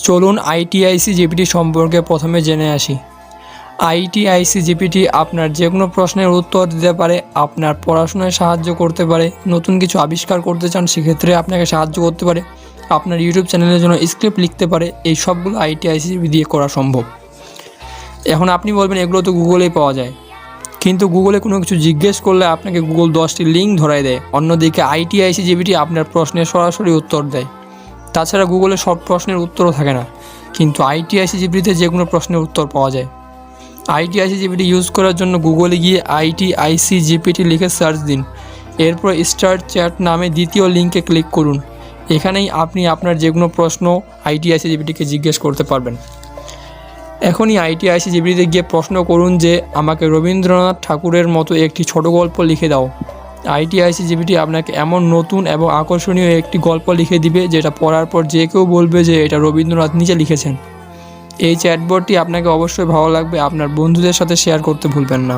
চলুন আইটিআইসি জিপিটি সম্পর্কে প্রথমে জেনে আসি। আইটিআইসি জিপিটি আপনার যে কোনো প্রশ্নের উত্তর দিতে পারে, আপনার পড়াশোনায় সাহায্য করতে পারে, নতুন কিছু আবিষ্কার করতে চান সেক্ষেত্রে আপনাকে সাহায্য করতে পারে, আপনার ইউটিউব চ্যানেলের জন্য স্ক্রিপ্ট লিখতে পারে। এই সবগুলো আইটিআইসি জিপি দিয়ে করা সম্ভব। এখন আপনি বলবেন এগুলো তো গুগলেই পাওয়া যায়, কিন্তু গুগলে কোনো কিছু জিজ্ঞেস করলে আপনাকে গুগল 10টি লিঙ্ক ধরায় দেয়। অন্যদিকে আইটিআইসি জিপিটি আপনার প্রশ্নের সরাসরি উত্তর দেয়। তাছাড়া গুগলে সব প্রশ্নের উত্তরও থাকে না, কিন্তু আইটিআইসি জিপিটিতে যে কোনো প্রশ্নের উত্তর পাওয়া যায়। আইটিআইসি জিপিটি ইউজ করার জন্য গুগলে গিয়ে আইটিআইসি জিপিটি লিখে সার্চ দিন। এরপর স্টার্ট চ্যাট নামে দ্বিতীয় লিঙ্কে ক্লিক করুন। এখানেই আপনি আপনার যে কোনো প্রশ্ন আইটিআইসি জিপিটিকে জিজ্ঞেস করতে পারবেন। এখনই আইটিআইসি জিপিটিতে গিয়ে প্রশ্ন করুন যে আমাকে রবীন্দ্রনাথ ঠাকুরের মতো একটি ছোট গল্প লিখে দাও। আইটিআইসি জিপিটি আপনাকে এমন নতুন এবং আকর্ষণীয় একটি গল্প লিখে দিবে যেটা পড়ার পর যে কেউ বলবে যে এটা রবীন্দ্রনাথ নিজে লিখেছেন। এই চ্যাটবটটি আপনাকে অবশ্যই ভালো লাগবে, আপনার বন্ধুদের সাথে শেয়ার করতে ভুলবেন না।